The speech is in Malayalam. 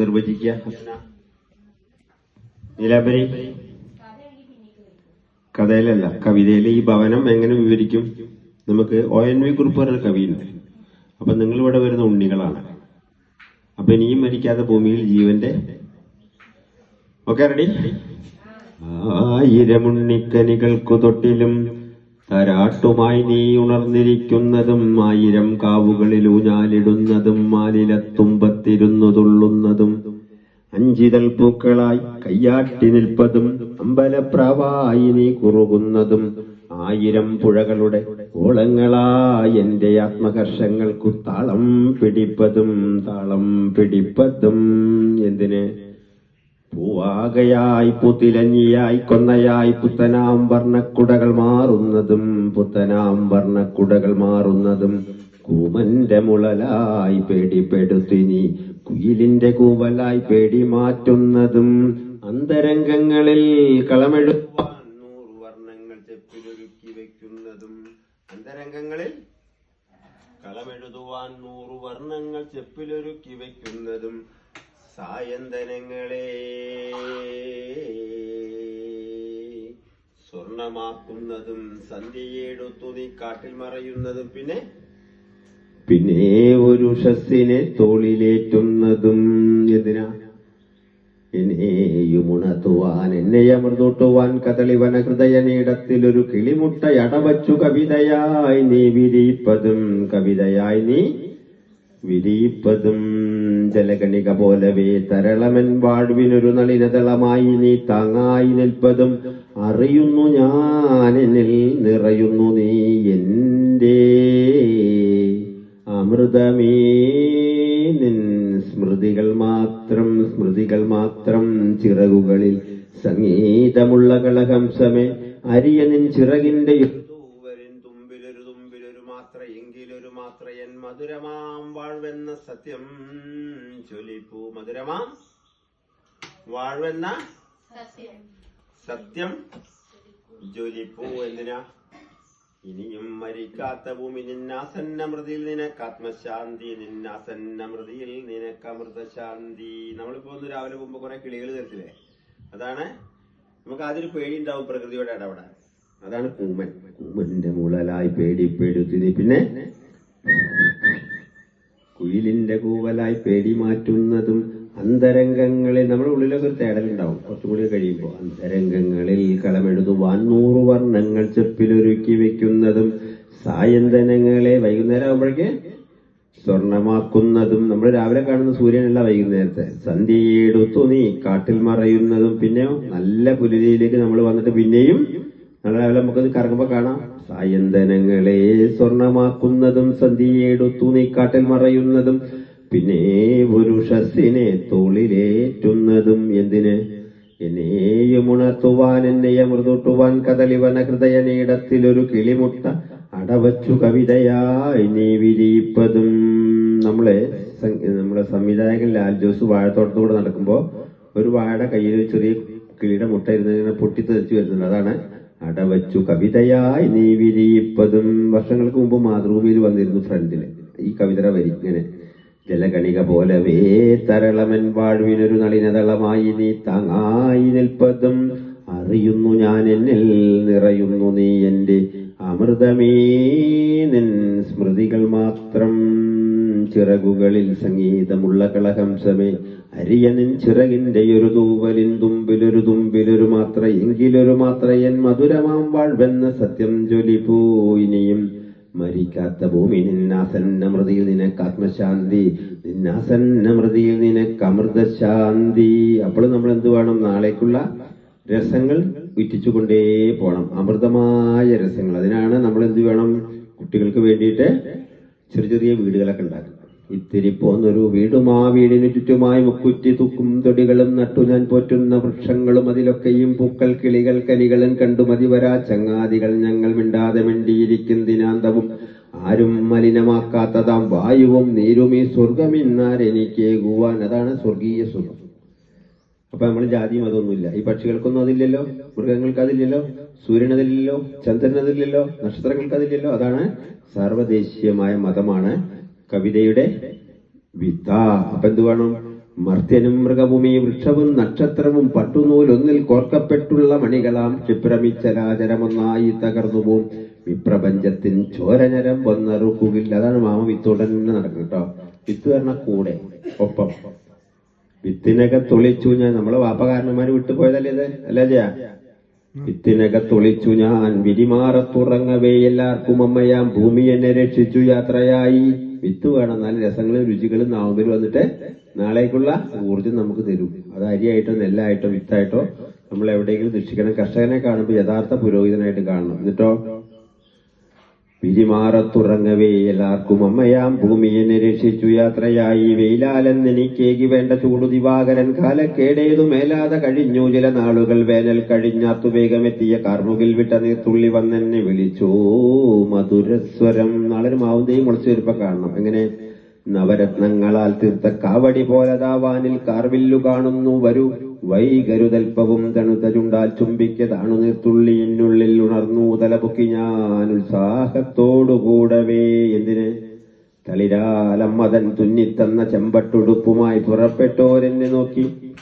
നിർവചിക്കുക. നീലാംബരി, കഥയിലല്ല, കവിതയിൽ ഈ ഭവനം എങ്ങനെ വിവരിക്കും? നമുക്ക് ONV കുറിപ്പ് പറഞ്ഞ കവിയുണ്ട്. അപ്പൊ നിങ്ങൾ ഇവിടെ വരുന്ന ഉണ്ണികളാണ്. അപ്പൊ ഇനിയും മരിക്കാത്ത ഭൂമിയിൽ ജീവന്റെ ഒക്കെ റെഡി. 1000 ഉണ്ണിക്കനികൾക്കു തൊട്ടിലും തരാട്ടുമായി നീ ഉണർന്നിരിക്കുന്നതും 1000 കാവുകളിൽ ഊഞ്ഞാലിടുന്നതും മാലിലത്തുമ്പത്തിരുന്നു തുള്ളുന്നതും 5 പൂക്കളായി കയ്യാട്ടി നിൽപ്പതും അമ്പലപ്രാവായി നീ കുറുകുന്നതും 1000 പുഴകളുടെ ഓളങ്ങളായി എന്റെ ആത്മകർഷങ്ങൾക്കു താളം പിടിപ്പതും എന്തിന്? പൂവാകയായി പുത്തിലഞ്ഞിയായി കൊന്നയായി പുത്തനാം വർണ്ണക്കുടകൾ മാറുന്നതും കൂമന്റെ മുളലായി പേടിപ്പെടുത്തി നീ കുയിലിന്റെ കൂവലായി പേടി മാറ്റുന്നതും അന്തരംഗങ്ങളിൽ കളമെഴുതുവാൻ 100 വർണ്ണങ്ങൾ ചെപ്പിലൊരുക്കി വെക്കുന്നതും സായന്തനങ്ങളെ സ്വർണമാക്കുന്നതും സന്ധ്യയെടുത്തു നീ കാട്ടിൽ മറയുന്നതും പിന്നെ ഒരു ഉഷസ്സിനെ തോളിലേറ്റുന്നതും എന്തിനാ? എന്നെയുമുണർത്തുവാൻ എന്നെ അമർന്നൂട്ടുവാൻ കദളിവന ഹൃദയനീടത്തിലൊരു കിളിമുട്ടയടവച്ചു കവിതയായി നീ വിരിയിപ്പതും ജലകണിക പോലവേ തരളമൻ വാഴ്വിനൊരു നളിനതളമായി നീ താങ്ങായി നിൽപ്പതും അറിയുന്നു ഞാൻ എന്നിൽ നിറയുന്നു നീ എന്റെ അമൃതമേ നിൻ സ്മൃതികൾ മാത്രം ചിറകുകളിൽ സംഗീതമുള്ള കളഹംസമേ അരിയ നിൻ ചിറകിന്റെ എങ്കിലൊരു മാത്ര എൻ മധുരമാം വാഴ്വെന്ന സത്യം ജ്വലിപ്പൂ സത്യം ജ്വലിപ്പൂ എന്തിനാ? ഇനിയും മരിക്കാത്ത ഭൂമി നിന്നാസന്നമൃതിയിൽ നിനക്കാത്മശാന്തി നിനക്കമൃതശാന്തി. നമ്മളിപ്പോ ഒന്ന് രാവിലെ പോകുമ്പോ കുറെ കിളികൾ തരത്തില്ലേ? അതാണ് നമുക്ക് ആദ്യം പേടി ഉണ്ടാവും പ്രകൃതിയോടെ ഇടപെടാൻ. അതാണ് കൂമന്റെ മുളലായി പേടിപ്പെടുത്തി പിന്നെ കുയിലിന്റെ കൂവലായി പേടി മാറ്റുന്നതും അന്തരംഗങ്ങളിൽ നമ്മുടെ ഉള്ളിലൊക്കെ ഒരു തേടലുണ്ടാവും. കുറച്ചും കൂടി കഴിയുമ്പോൾ അന്തരംഗങ്ങളിൽ കളമെഴുതുവാൻ 100 വർണ്ണങ്ങൾ ചെപ്പിലൊരുക്കി വെക്കുന്നതും സായന്തനങ്ങളെ വൈകുന്നേരം ആകുമ്പോഴേക്ക് സ്വർണമാക്കുന്നതും നമ്മൾ രാവിലെ കാണുന്ന സൂര്യനല്ല വൈകുന്നേരത്തെ. സന്ധ്യയെടുത്തു നീ കാട്ടിൽ മറയുന്നതും പിന്നെയോ നല്ല പുലരിയിലേക്ക് നമ്മൾ വന്നിട്ട് പിന്നെയും നാളെ രാവിലെ നമുക്കത് കറങ്ങുമ്പോ കാണാം. സായന്തനങ്ങളെ സ്വർണമാക്കുന്നതും സന്ധ്യയെടുത്തു നീ കാട്ടിൽ മറയുന്നതും പിന്നെ ഒരു ഉഷസ്സിനെ തോളിലേറ്റുന്നതും എന്തിന്? എന്നെയുമുണർത്തുവാൻ എന്നെ അമൃതൂട്ടുവാൻ കദളിവന ഹൃദയനീടത്തിലൊരു കിളിമുട്ട അടവച്ചു കവിതയായി നീ വിരിയിപ്പതും. നമ്മുടെ സംവിധായകൻ ലാൽ ജോസ് വാഴത്തോട്ടത്തൂടെ നടക്കുമ്പോ ഒരു വാഴ കയ്യിൽ ചെറിയ കിളിയുടെ മുട്ട ഇരുന്ന് പൊട്ടിത്തെറിച്ചു വരുന്നുണ്ട്. അതാണ് അടവച്ചു കവിതയായി നീ വിരിയിപ്പതും. വർഷങ്ങൾക്ക് മുമ്പ് മാതൃഭൂമിയിൽ വന്നിരുന്നു ഫ്രണ്ടില് ഈ കവിതര വരി ഇങ്ങനെ: ജലകണിക പോലവേ തരളമൻ വാഴ്വിനൊരു നളിനതളമായി നീ താങ്ങായി നിൽപ്പതും അറിയുന്നു ഞാൻ എന്നിൽ നിറയുന്നു നീ എന്റെ അമൃതമേ നിൻ സ്മൃതികൾ മാത്രം ചിറകുകളിൽ സംഗീതമുള്ള കളഹംസമേ അരിയ നിൻ ചിറകിന്റെ ഒരു തൂവലിൻ തുമ്പിലൊരു മാത്ര എങ്കിലൊരു മാത്ര എൻ മധുരമാം വാഴ്വെന്ന സത്യം ജ്വലിപ്പൂ. ഇനിയും മരിക്കാത്ത ഭൂമി നിന്നാസന്നമൃതിയിൽ നിനക്കാത്മശാന്തി നിനക്കമൃതശാന്തി. അപ്പോൾ നമ്മൾ എന്ത് വേണം? നാളേക്കുള്ള രസങ്ങൾ വിറ്റിച്ചുകൊണ്ടേ പോണം, അമൃതമായ രസങ്ങൾ. അതിനാണ് നമ്മൾ എന്ത് വേണം? കുട്ടികൾക്ക് വേണ്ടിയിട്ട് ചെറിയ വീടുകളൊക്കെ ഉണ്ടാക്കുക. ഇത്തിരി പോന്നൊരു വീടും ആ വീടിന് ചുറ്റുമായി മുക്കുറ്റി തൂക്കും തൊടികളും നട്ടു ഞാൻ പോറ്റുന്ന വൃക്ഷങ്ങളും അതിലൊക്കെയും പൂക്കൾ കിളികൾ കനികളും കണ്ടു മതിവരാ ചങ്ങാതികൾ ഞങ്ങൾ മിണ്ടാതെ മിണ്ടിയിരിക്കും ദിനാന്തവും ആരും മലിനമാക്കാത്തതാം വായുവും നീരും ഈ സ്വർഗമിന്നാരെനിക്കേകുവാൻ. അതാണ് സ്വർഗീയ സുഖം. അപ്പൊ നമ്മൾ ജാതിയും അതൊന്നുമില്ല. ഈ പക്ഷികൾക്കൊന്നും അതില്ലല്ലോ, മൃഗങ്ങൾക്ക് അതില്ലല്ലോ, സൂര്യനതില്ലല്ലോ, ചന്ദ്രനതില്ലല്ലോ, നക്ഷത്രങ്ങൾക്ക് അതില്ലല്ലോ. അതാണ് സാർവദേശീയമായ മതമാണ് കവിതയുടെ വിത്ത. അപ്പൊ എന്ത് വേണം? മർത്യനും മൃഗവും ഈ വൃക്ഷവും നക്ഷത്രവും പട്ടുനൂലൊന്നിൽ കോർക്കപ്പെട്ടുള്ള മണികളാം ക്ഷിപ്രമിച്ചരാചരമൊന്നായി തകർന്നുപോകും വിപ്രപഞ്ചത്തിൻ ചോരഞരം വന്നറുക്കുകില്ല. അതാണ് മാമ വിത്തോടൻ നടക്കും കേട്ടോ. വിത്ത് പറഞ്ഞ കൂടെ ഒപ്പം വിത്തിനകത്തൊളിച്ചു ഞാൻ. നമ്മളെ വാപ്പകാരന്മാര് വിട്ടുപോയതല്ലേ ഇത്, അല്ലേ ചെയ്യാ? വിത്തിനകത്തൊളിച്ചു ഞാൻ വിരിമാറത്തുറങ്ങവേ എല്ലാവർക്കും അമ്മയാം ഭൂമി എന്നെ രക്ഷിച്ചു യാത്രയായി. വിത്ത് വേണം, എന്നാലും രസങ്ങളും രുചികളും നാവുമ്പലും വന്നിട്ട് നാളേക്കുള്ള ഊർജ്ജം നമുക്ക് തരും. അത് അരിയായിട്ടോ നെല്ലായിട്ടോ വിത്തായിട്ടോ നമ്മൾ എവിടെയെങ്കിലും ദൃഷ്ടിക്കണം. കർഷകനെ കാണുമ്പോൾ യഥാർത്ഥ പുരോഹിതനായിട്ട് കാണണം. എന്നിട്ടോ വിരിമാറത്തുറങ്ങവേ എല്ലാവർക്കും അമ്മയാം ഭൂമി എന്നെ രക്ഷിച്ചു യാത്രയായി. വെയിലാലെന്നെനിക്കേകി വേണ്ട ചൂടു ദിവാകരൻ കാലക്കേടേതു മേലാതെ കഴിഞ്ഞു ചില നാളുകൾ വേനൽ കഴിഞ്ഞാത്തു വേഗമെത്തിയ കാർമുകിൽ വിട്ട നീർത്തുള്ളി വന്നെന്നെ വിളിച്ചു മധുരസ്വരം. നാളെ മാവുന്തെയും മുളച്ചു വരുമ്പോ കാണണം. എങ്ങനെ? നവരത്നങ്ങളാൽ തീർത്ത കാവടി പോലതാവാനിൽ കാർവില്ലു കാണുന്നു വരൂ വൈകരുതൽപ്പവും തണുതരുണ്ടാൽ ചുംബിക്കതാണു നീർത്തുള്ളിയിനുള്ളിൽ ഉണർന്നു തലപൊക്കി ഞാൻ ഉത്സാഹത്തോടുകൂടവേ. എന്തിന്? തളിരാലമ്മതൻ തുന്നിത്തന്ന ചെമ്പട്ടുടുപ്പുമായി പുറപ്പെട്ടോരെന്നെ നോക്കി